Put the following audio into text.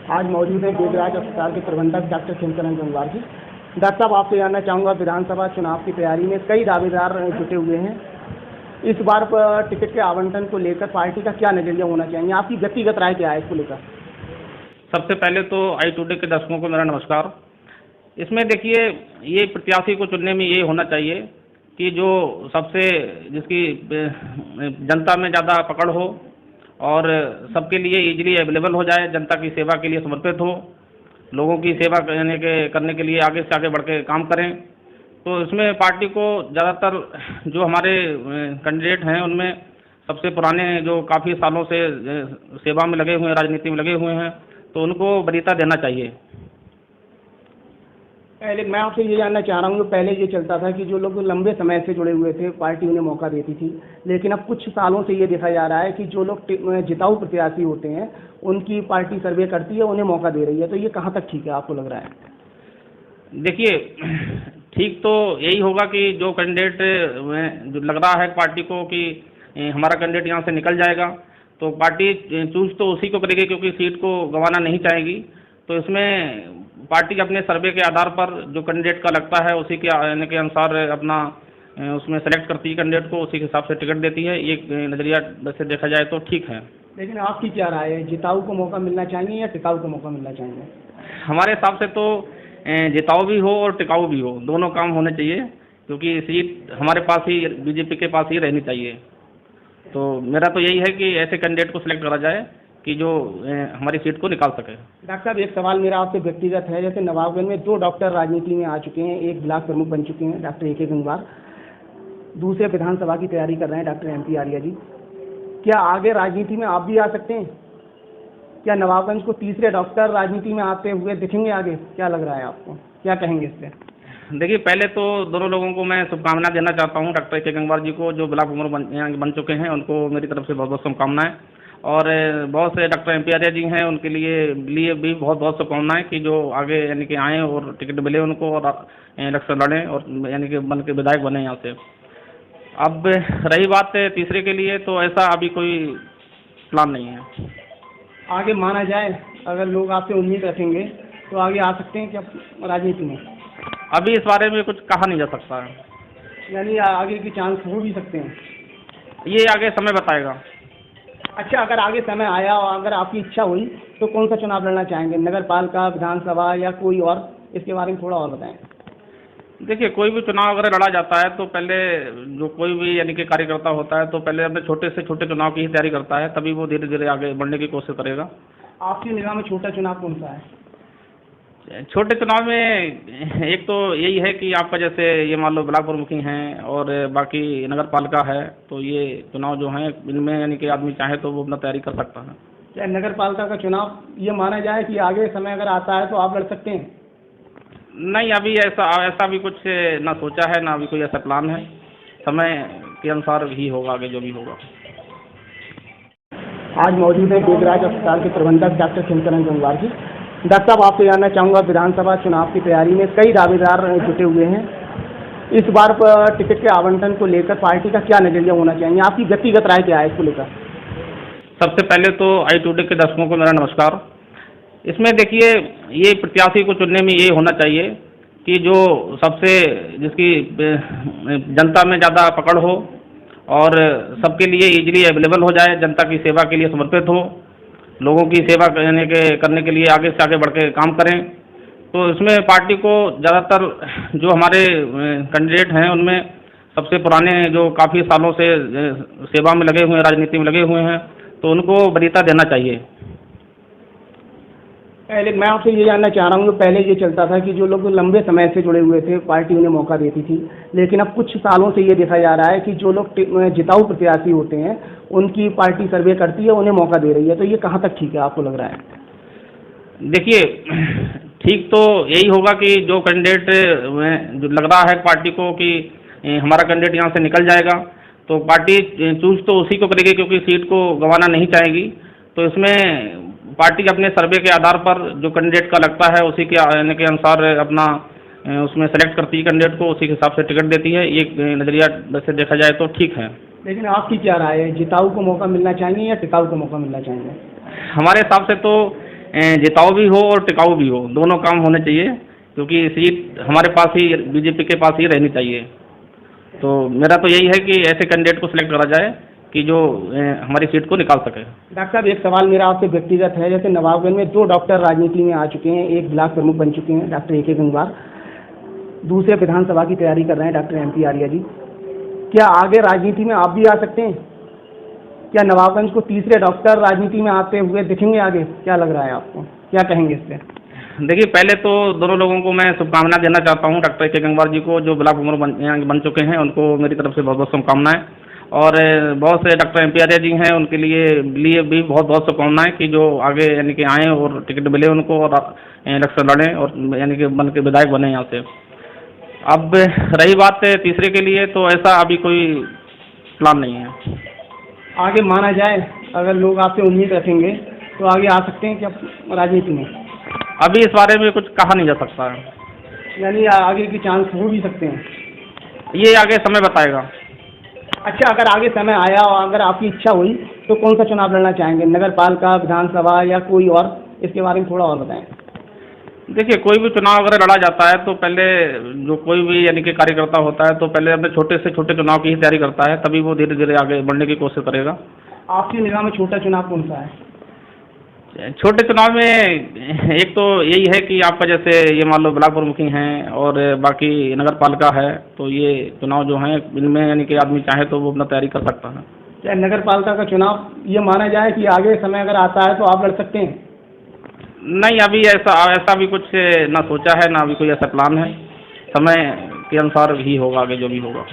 आज मौजूद हैं देवराज अस्पताल के प्रबंधक डॉक्टर शंकरन गंगवार जी। डॉक्टर साहब, आपसे जानना चाहूँगा, विधानसभा चुनाव की तैयारी में कई दावेदार जुटे हुए हैं। इस बार पर टिकट के आवंटन को लेकर पार्टी का क्या नजरिया होना चाहिए? आपकी व्यक्तिगत राय क्या है इसको लेकर? सबसे पहले तो आई टुडे के दर्शकों को मेरा नमस्कार। इसमें देखिए, ये प्रत्याशी को चुनने में ये होना चाहिए कि जो सबसे जिसकी जनता में ज़्यादा पकड़ हो और सबके लिए इजीली अवेलेबल हो जाए, जनता की सेवा के लिए समर्पित हो, लोगों की सेवा करने के लिए आगे से आगे बढ़ के काम करें। तो इसमें पार्टी को ज़्यादातर जो हमारे कैंडिडेट हैं उनमें सबसे पुराने जो काफ़ी सालों से सेवा में लगे हुए हैं, राजनीति में लगे हुए हैं, तो उनको वरीयता देना चाहिए। पहले मैं आपसे ये जानना चाह रहा हूँ कि पहले ये चलता था कि जो लोग लंबे समय से जुड़े हुए थे पार्टी उन्हें मौका देती थी, लेकिन अब कुछ सालों से ये देखा जा रहा है कि जो लोग जिताऊ प्रत्याशी होते हैं उनकी पार्टी सर्वे करती है, उन्हें मौका दे रही है। तो ये कहाँ तक ठीक है आपको लग रहा है? देखिए, ठीक तो यही होगा कि जो कैंडिडेट जो लग रहा है पार्टी को कि हमारा कैंडिडेट यहाँ से निकल जाएगा, तो पार्टी चूज तो उसी को करेगी क्योंकि सीट को गंवाना नहीं चाहेगी। तो इसमें पार्टी अपने सर्वे के आधार पर जो कैंडिडेट का लगता है उसी के अनुसार अपना उसमें सेलेक्ट करती है कैंडिडेट को, उसी के हिसाब से टिकट देती है। ये नज़रिया वैसे देखा जाए तो ठीक है। लेकिन आपकी क्या राय है, जिताऊ को मौका मिलना चाहिए या टिकाऊ को मौका मिलना चाहिए? हमारे हिसाब से तो जिताऊ भी हो और टिकाऊ भी हो, दोनों काम होने चाहिए, क्योंकि सीट हमारे पास ही, बीजेपी के पास ही रहनी चाहिए। तो मेरा तो यही है कि ऐसे कैंडिडेट को सिलेक्ट करा जाए कि जो हमारी सीट को निकाल सके। डॉक्टर साहब, एक सवाल मेरा आपसे व्यक्तिगत है। जैसे नवाबगंज में 2 डॉक्टर राजनीति में आ चुके हैं, एक ब्लॉक प्रमुख बन चुके हैं डॉक्टर AK गंगवार, दूसरे विधानसभा की तैयारी कर रहे हैं डॉक्टर MP आर्या जी। क्या आगे राजनीति में आप भी आ सकते हैं? क्या नवाबगंज को तीसरे डॉक्टर राजनीति में आते हुए दिखेंगे आगे? क्या लग रहा है आपको, क्या कहेंगे इससे? देखिए, पहले तो दोनों लोगों को मैं शुभकामनाएं देना चाहता हूं। डॉक्टर AK गंगवार जी को जो ब्लॉक प्रमुख बन चुके हैं, उनको मेरी तरफ से बहुत बहुत शुभकामनाएं। और बहुत से डॉक्टर MP आर्या जी हैं, उनके लिए भी बहुत बहुत शुभकामनाएं कि जो आगे यानी कि आएँ और टिकट मिले उनको और इलेक्शन लड़ें और यानी कि बन के विधायक बने यहाँ से। अब रही बात तीसरे के लिए, तो ऐसा अभी कोई प्लान नहीं है। आगे माना जाए, अगर लोग आपसे उम्मीद रखेंगे तो आगे आ सकते हैं क्या राजनीति में? अभी इस बारे में कुछ कहा नहीं जा सकता है। यानी आगे की चांस हो भी सकते हैं? ये आगे समय बताएगा। अच्छा, अगर आगे समय आया और अगर आपकी इच्छा हुई तो कौन सा चुनाव लड़ना चाहेंगे, नगर पालिका, विधानसभा या कोई और? इसके बारे में थोड़ा और बताएं। देखिए, कोई भी चुनाव अगर लड़ा जाता है तो पहले जो कोई भी यानी कि कार्यकर्ता होता है तो पहले अपने छोटे से छोटे चुनाव की ही तैयारी करता है, तभी वो धीरे धीरे आगे बढ़ने की कोशिश करेगा। आपकी निगाह में छोटा चुनाव कौन सा है? छोटे चुनाव में एक तो यही है कि आपका जैसे ये मान लो ब्लॉक प्रमुखी हैं और बाकी नगर पालिका है, तो ये चुनाव जो हैं इनमें यानी कि आदमी चाहे तो वो अपना तैयारी कर सकता है। क्या नगर पालिका का चुनाव ये माना जाए कि आगे समय अगर आता है तो आप लड़ सकते हैं? नहीं, अभी ऐसा भी कुछ ना सोचा है, ना अभी कोई ऐसा प्लान है। समय के अनुसार ही होगा आगे जो भी होगा। आज मौजूद हैं देवराज अस्पताल के प्रबंधक डॉक्टर शंकरन गंगवार जी। डॉक्टर साहब, आपसे जानना चाहूँगा, विधानसभा चुनाव की तैयारी में कई दावेदार जुटे हुए हैं। इस बार पर टिकट के आवंटन को लेकर पार्टी का क्या नजरिया होना चाहिए? आपकी व्यक्तिगत राय क्या है इसको लेकर? सबसे पहले तो आई टुडे के दर्शकों को मेरा नमस्कार। इसमें देखिए, ये प्रत्याशी को चुनने में ये होना चाहिए कि जो सबसे जिसकी जनता में ज़्यादा पकड़ हो और सबके लिए इजीली अवेलेबल हो जाए, जनता की सेवा के लिए समर्पित हो, लोगों की सेवा करने के लिए आगे से आगे बढ़ के काम करें। तो इसमें पार्टी को ज़्यादातर जो हमारे कैंडिडेट हैं उनमें सबसे पुराने जो काफ़ी सालों से सेवा में लगे हुए हैं, राजनीति में लगे हुए हैं, तो उनको वरीयता देना चाहिए। पहले मैं आपसे ये जानना चाह रहा हूँ कि पहले ये चलता था कि जो लोग लंबे समय से जुड़े हुए थे पार्टी उन्हें मौका देती थी, लेकिन अब कुछ सालों से ये देखा जा रहा है कि जो लोग जिताऊ प्रत्याशी होते हैं उनकी पार्टी सर्वे करती है, उन्हें मौका दे रही है। तो ये कहाँ तक ठीक है आपको लग रहा है? देखिए, ठीक तो यही होगा कि जो कैंडिडेट जो लग रहा है पार्टी को कि हमारा कैंडिडेट यहाँ से निकल जाएगा, तो पार्टी चूज तो उसी को करेगी क्योंकि सीट को गंवाना नहीं चाहेगी। तो इसमें पार्टी अपने सर्वे के आधार पर जो कैंडिडेट का लगता है उसी के अनुसार अपना उसमें सेलेक्ट करती है कैंडिडेट को, उसी के हिसाब से टिकट देती है। ये नज़रिया वैसे देखा जाए तो ठीक है। लेकिन आपकी क्या राय है, जिताऊ को मौका मिलना चाहिए या टिकाऊ को मौका मिलना चाहिए? हमारे हिसाब से तो जिताऊ भी हो और टिकाऊ भी हो, दोनों काम होने चाहिए, क्योंकि सीट हमारे पास ही, बीजेपी के पास ही रहनी चाहिए। तो मेरा तो यही है कि ऐसे कैंडिडेट को सिलेक्ट करा जाए कि जो हमारी सीट को निकाल सके। डॉक्टर साहब, एक सवाल मेरा आपसे व्यक्तिगत है। जैसे नवाबगंज में 2 डॉक्टर राजनीति में आ चुके हैं, एक ब्लॉक प्रमुख बन चुके हैं डॉक्टर AK गंगवार, दूसरे विधानसभा की तैयारी कर रहे हैं डॉक्टर MP आर्या जी। क्या आगे राजनीति में आप भी आ सकते हैं? क्या नवाबगंज को तीसरे डॉक्टर राजनीति में आते हुए दिखेंगे आगे? क्या लग रहा है आपको, क्या कहेंगे इस पर? देखिए, पहले तो दोनों लोगों को मैं शुभकामनाएं देना चाहता हूं। डॉक्टर AK गंगवार जी को, जो ब्लॉक प्रमुख बन चुके हैं, उनको मेरी तरफ से बहुत बहुत शुभकामनाएं। और बहुत से डॉक्टर MP आर्या जी हैं, उनके लिए भी बहुत बहुत शुभकामनाएं कि जो आगे यानी कि आएँ और टिकट मिले उनको और इलेक्शन लड़ें और यानी कि बन के विधायक बने यहाँ से। अब रही बात तीसरे के लिए, तो ऐसा अभी कोई प्लान नहीं है। आगे माना जाए, अगर लोग आपसे उम्मीद रखेंगे तो आगे आ सकते हैं क्या राजनीति में? अभी इस बारे में कुछ कहा नहीं जा सकता है, यानी आगे की चांस हो भी सकते हैं? ये आगे समय बताएगा। अच्छा, अगर आगे समय आया और अगर आपकी इच्छा हुई तो कौन सा चुनाव लड़ना चाहेंगे, नगर पालिका, विधानसभा या कोई और? इसके बारे में थोड़ा और बताएं। देखिए, कोई भी चुनाव अगर लड़ा जाता है तो पहले जो कोई भी यानी कि कार्यकर्ता होता है तो पहले अपने छोटे से छोटे चुनाव की ही तैयारी करता है, तभी वो धीरे धीरे आगे बढ़ने की कोशिश करेगा। आपकी निगाह में छोटा चुनाव कौन सा है? छोटे चुनाव में एक तो यही है कि आपका जैसे ये मान लो ब्लॉक प्रमुखी हैं और बाकी नगर पालिका है, तो ये चुनाव जो हैं इनमें यानी कि आदमी चाहे तो वो अपना तैयारी कर सकता है। क्या नगर पालिका का चुनाव ये माना जाए कि आगे समय अगर आता है तो आप लड़ सकते हैं? नहीं, अभी ऐसा भी कुछ ना सोचा है, ना अभी कोई ऐसा प्लान है। समय के अनुसार ही होगा आगे जो भी होगा।